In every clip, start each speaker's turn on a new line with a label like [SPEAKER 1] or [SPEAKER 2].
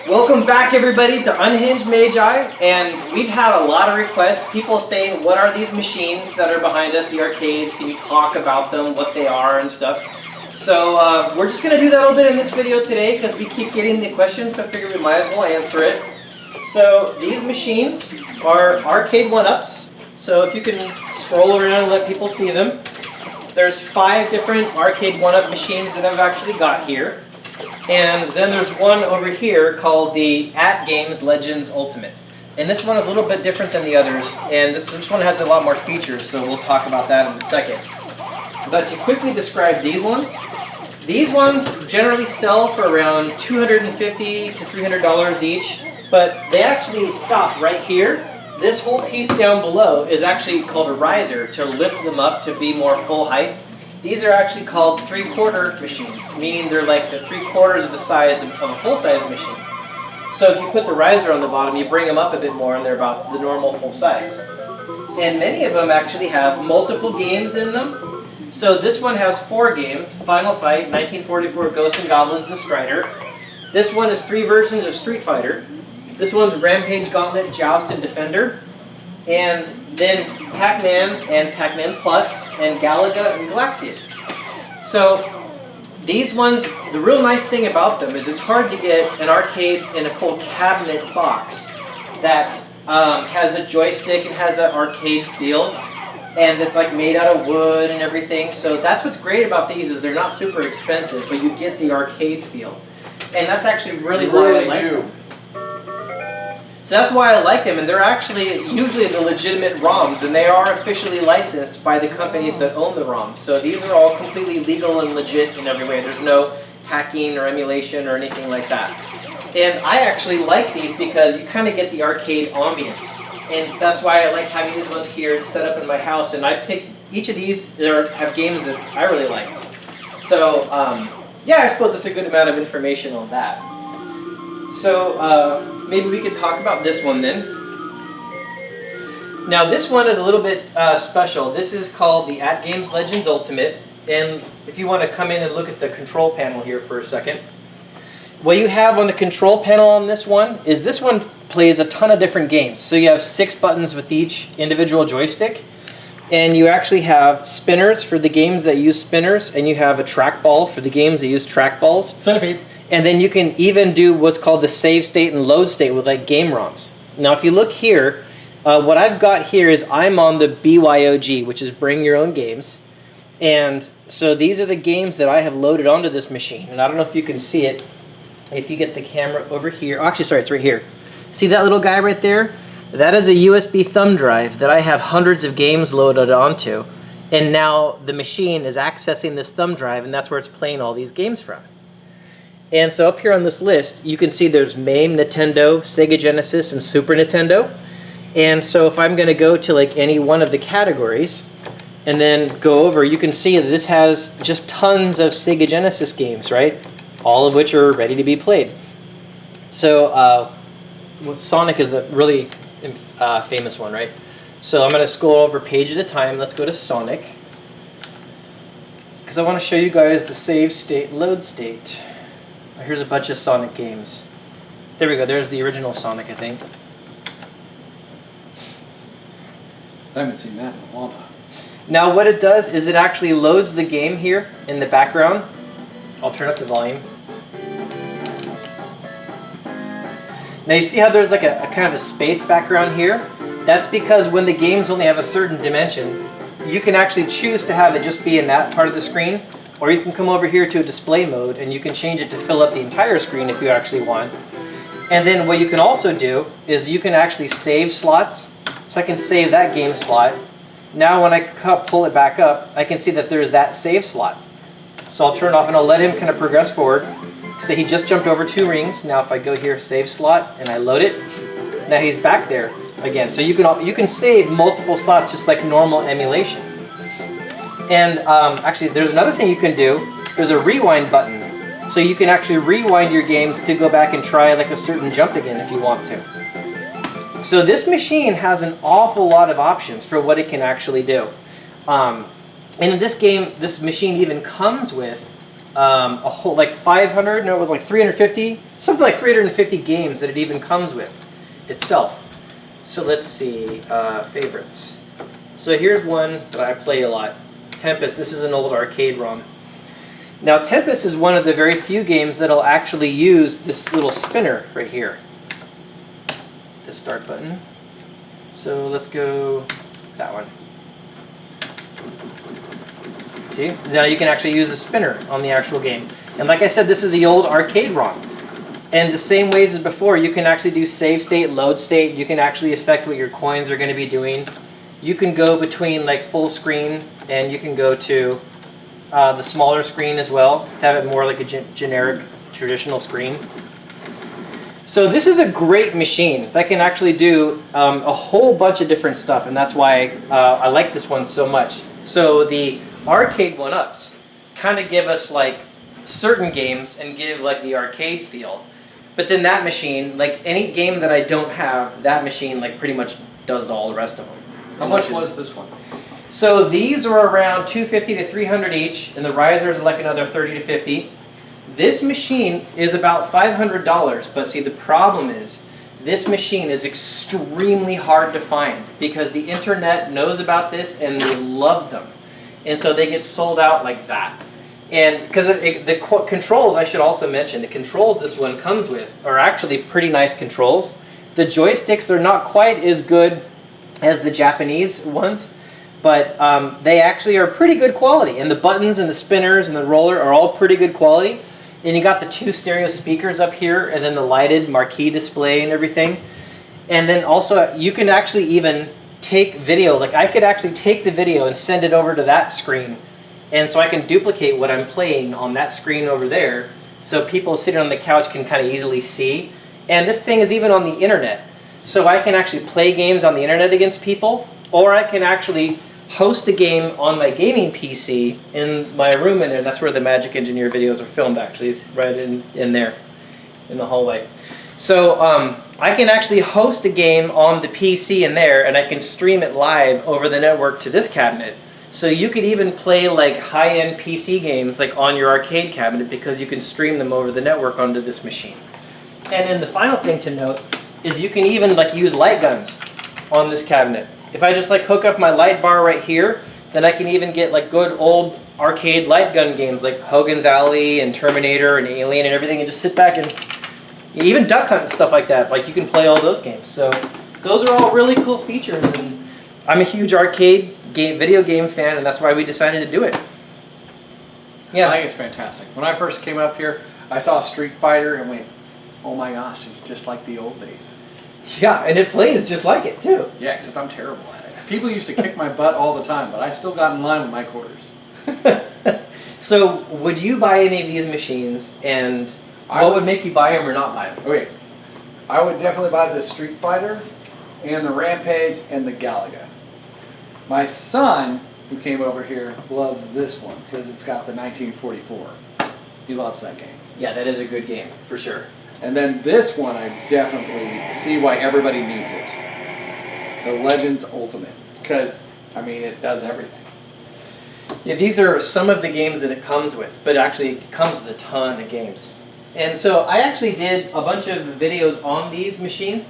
[SPEAKER 1] Welcome back everybody to Unhinged Magi, and we've had a lot of requests, people saying what are these machines that are behind us, the arcades, can you talk about them, what they are and stuff. So we're just going to do that a little bit in this video today because we keep getting the questions, so I figured we might as well answer it. So these machines are arcade 1-ups, so if you can scroll around and let people see them. There's 5 different arcade 1-up machines that I've actually got here. And then there's one over here called the AtGames Legends Ultimate. And this one is a little bit different than the others, and this one has a lot more features, so we'll talk about that in a second. But to quickly describe these ones generally sell for around $250 to $300 each, but they actually stop right here. This whole piece down below is actually called a riser to lift them up to be more full height. These are actually called 3/4 machines, meaning they're like the 3/4 of the size of a full-size machine. So if you put the riser on the bottom, you bring them up a bit more and they're about the normal full size. And many of them actually have multiple games in them. So this one has 4 games: Final Fight, 1944, Ghosts and Goblins, and Strider. This one is 3 versions of Street Fighter. This one's Rampage, Gauntlet, Joust, and Defender. And then Pac-Man and Pac-Man Plus and Galaga and Galaxian. So these ones, the real nice thing about them is it's hard to get an arcade in a full cabinet box that has a joystick and has that arcade feel, and it's like made out of wood and everything. So that's what's great about these is they're not super expensive, but you get the arcade feel. And that's actually really why I like them. So that's why I like them, and they're actually usually the legitimate ROMs, and they are officially licensed by the companies that own the ROMs. So these are all completely legal and legit in every way. There's no hacking or emulation or anything like that. And I actually like these because you kind of get the arcade ambience. And that's why I like having these ones here set up in my house. And I picked each of these that have games that I really liked. So yeah, I suppose that's a good amount of information on that. So maybe we could talk about this one then. Now this one is a little bit special. This is called the AtGames Legends Ultimate. And if you want to come in and look at the control panel here for a second. What you have on the control panel on this one is this one plays a ton of different games. So you have 6 buttons with each individual joystick. And you actually have spinners for the games that use spinners. And you have a trackball for the games that use trackballs.
[SPEAKER 2] Centipede.
[SPEAKER 1] And then you can even do what's called the save state and load state with like game ROMs. Now if you look here, what I've got here is I'm on the BYOG, which is Bring Your Own Games. And so these are the games that I have loaded onto this machine. And I don't know if you can see it. If you get the camera over here, oh, actually sorry, it's right here. See that little guy right there? That is a USB thumb drive that I have hundreds of games loaded onto. And now the machine is accessing this thumb drive, and that's where it's playing all these games from. And so up here on this list, you can see there's MAME, Nintendo, Sega Genesis, and Super Nintendo. And so if I'm going to go to like any one of the categories and then go over, you can see that this has just tons of Sega Genesis games, right? All of which are ready to be played. So Sonic is the really famous one, right? So I'm going to scroll over page at a time. Let's go to Sonic, because I want to show you guys the save state, load state. Here's a bunch of Sonic games. There we go. There's the original Sonic, I think.
[SPEAKER 2] I haven't seen that in a long time.
[SPEAKER 1] Now what it does is it actually loads the game here in the background. I'll turn up the volume. Now you see how there's like a kind of a space background here? That's because when the games only have a certain dimension, you can actually choose to have it just be in that part of the screen. Or you can come over here to a display mode and you can change it to fill up the entire screen if you actually want. And then what you can also do is you can actually save slots. So I can save that game slot. Now when I pull it back up, I can see that there's that save slot. So I'll turn it off and I'll let him kind of progress forward. So he just jumped over 2 rings. Now if I go here, save slot, and I load it, now he's back there again. So you can save multiple slots just like normal emulation. And actually, there's another thing you can do. There's a rewind button. So you can actually rewind your games to go back and try like a certain jump again if you want to. So this machine has an awful lot of options for what it can actually do. And in this game, this machine even comes with a whole like 500, no, it was like 350, something like 350 games that it even comes with itself. So let's see, favorites. So here's one that I play a lot, Tempest. This is an old arcade ROM. Now Tempest is one of the very few games that'll actually use this little spinner right here, the start button. So let's go that one. See? Now you can actually use a spinner on the actual game. And like I said, this is the old arcade ROM. And the same ways as before, you can actually do save state, load state. You can actually affect what your coins are going to be doing. You can go between like full screen, and you can go to the smaller screen as well to have it more like a generic traditional screen. So this is a great machine that can actually do a whole bunch of different stuff, and that's why I like this one so much. So the arcade one-ups kind of give us like certain games and give like the arcade feel. But then that machine, like any game that I don't have, that machine like pretty much does all the rest of them.
[SPEAKER 2] How much was this one?
[SPEAKER 1] So these are around $250 to $300 each, and the risers are like another $30 to $50. This machine is about $500, but see the problem is this machine is extremely hard to find because the internet knows about this and they love them. And so they get sold out like that. And because the controls, I should also mention, the controls this one comes with are actually pretty nice controls. The joysticks, they're not quite as good as the Japanese ones, but they actually are pretty good quality. And the buttons and the spinners and the roller are all pretty good quality. And you got the 2 stereo speakers up here and then the lighted marquee display and everything. And then also you can actually even take video. Like I could actually take the video and send it over to that screen. And so I can duplicate what I'm playing on that screen over there, so people sitting on the couch can kind of easily see. And this thing is even on the internet. So I can actually play games on the internet against people, or I can actually host a game on my gaming PC in my room in there. That's where the Magic Engineer videos are filmed, actually. It's right in there, in the hallway. So I can actually host a game on the PC in there, and I can stream it live over the network to this cabinet. So you could even play like high-end PC games like on your arcade cabinet because you can stream them over the network onto this machine. And then the final thing to note is you can even like use light guns on this cabinet. If I just like hook up my light bar right here, then I can even get like good old arcade light gun games like Hogan's Alley and Terminator and Alien and everything, and just sit back and even Duck Hunt and stuff like that. Like you can play all those games. So those are all really cool features, and I'm a huge arcade video game fan, and that's why we decided to do it. Yeah,
[SPEAKER 2] I think it's fantastic. When I first came up here, I saw Street Fighter and went, oh my gosh, it's just like the old days.
[SPEAKER 1] Yeah, and it plays just like it too.
[SPEAKER 2] Yeah, except I'm terrible at it. People used to kick my butt all the time, but I still got in line with my quarters.
[SPEAKER 1] So, would you buy any of these machines, and what would make you buy them or not buy them?
[SPEAKER 2] Okay, I would definitely buy the Street Fighter and the Rampage and the Galaga. My son, who came over here, loves this one because it's got the 1944. He loves that game.
[SPEAKER 1] Yeah, that is a good game, for sure.
[SPEAKER 2] And then this one, I definitely see why everybody needs it. The Legends Ultimate. Because, I mean, it does everything.
[SPEAKER 1] Yeah, these are some of the games that it comes with, but actually it comes with a ton of games. And so I actually did a bunch of videos on these machines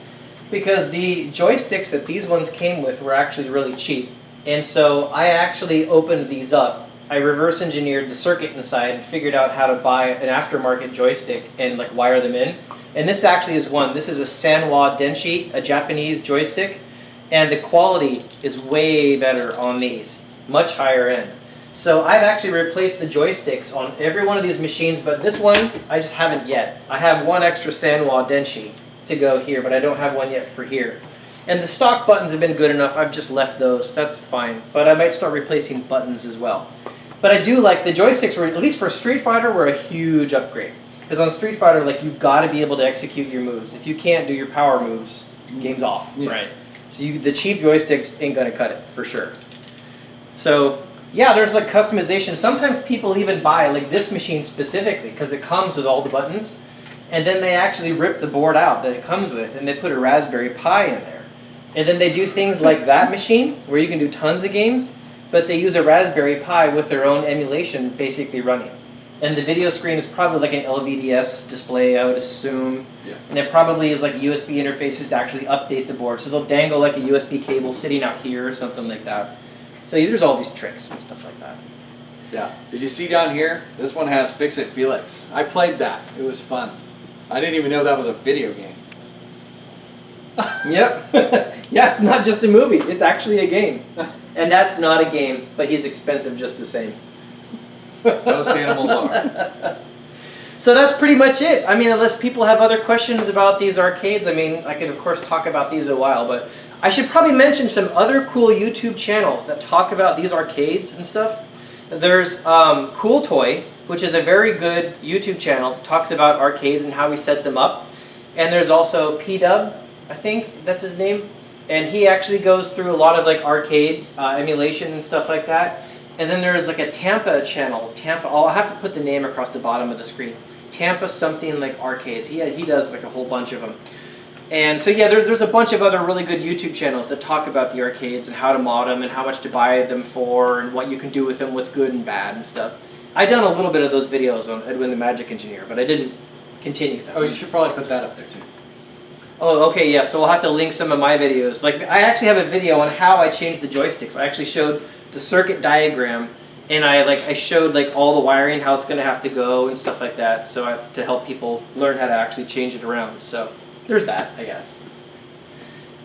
[SPEAKER 1] because the joysticks that these ones came with were actually really cheap. And so I actually opened these up. I reverse engineered the circuit inside and figured out how to buy an aftermarket joystick and like wire them in. And this actually is one. This is a Sanwa Denshi, a Japanese joystick. And the quality is way better on these, much higher end. So I've actually replaced the joysticks on every one of these machines, but this one I just haven't yet. I have one extra Sanwa Denshi to go here, but I don't have one yet for here. And the stock buttons have been good enough. I've just left those. That's fine. But I might start replacing buttons as well. But I do like the joysticks were, at least for Street Fighter, were a huge upgrade. Because on Street Fighter, like you've got to be able to execute your moves. If you can't do your power moves, game's off, right? So the cheap joysticks ain't gonna cut it for sure. So yeah, there's like customization. Sometimes people even buy like this machine specifically because it comes with all the buttons, and then they actually rip the board out that it comes with, and they put a Raspberry Pi in there. And then they do things like that machine where you can do tons of games, but they use a Raspberry Pi with their own emulation basically running. And the video screen is probably like an LVDS display, I would assume.
[SPEAKER 2] Yeah.
[SPEAKER 1] And it probably is like USB interfaces to actually update the board. So they'll dangle like a USB cable sitting out here or something like that. So there's all these tricks and stuff like that.
[SPEAKER 2] Yeah. Did you see down here? This one has Fix It Felix. I played that. It was fun. I didn't even know that was a video game.
[SPEAKER 1] Yep. Yeah, it's not just a movie. It's actually a game. And that's not a game, but he's expensive just the same.
[SPEAKER 2] Most animals are.
[SPEAKER 1] So that's pretty much it. I mean, unless people have other questions about these arcades, I mean, I could of course talk about these a while, but I should probably mention some other cool YouTube channels that talk about these arcades and stuff. There's CoolToy, which is a very good YouTube channel that talks about arcades and how he sets them up. And there's also Pdubs, I think that's his name. And he actually goes through a lot of like arcade emulation and stuff like that. And then there's like a Tampa channel. I'll have to put the name across the bottom of the screen. Tampa something like arcades. He does like a whole bunch of them. And so yeah, there's a bunch of other really good YouTube channels that talk about the arcades and how to mod them and how much to buy them for and what you can do with them, what's good and bad and stuff. I've done a little bit of those videos on Edwin the Magic Engineer, but I didn't continue them.
[SPEAKER 2] Oh, you should probably put that up there too.
[SPEAKER 1] Oh, okay, yeah, so we'll have to link some of my videos. Like, I actually have a video on how I changed the joysticks. I actually showed the circuit diagram, and I showed like all the wiring, how it's going to have to go and stuff like that, so to help people learn how to actually change it around. So there's that, I guess.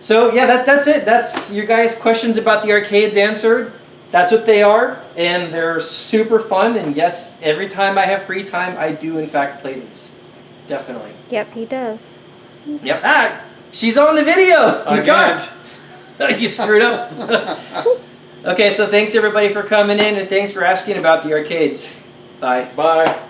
[SPEAKER 1] So yeah, that's it. That's your guys' questions about the arcades answered. That's what they are, and they're super fun. And yes, every time I have free time, I do in fact play these. Definitely.
[SPEAKER 3] Yep, he does.
[SPEAKER 1] Yep. Ah, she's on the video. You
[SPEAKER 2] Again.
[SPEAKER 1] don't. You screwed up. Okay, so thanks everybody for coming in, and thanks for asking about the arcades. Bye.
[SPEAKER 2] Bye.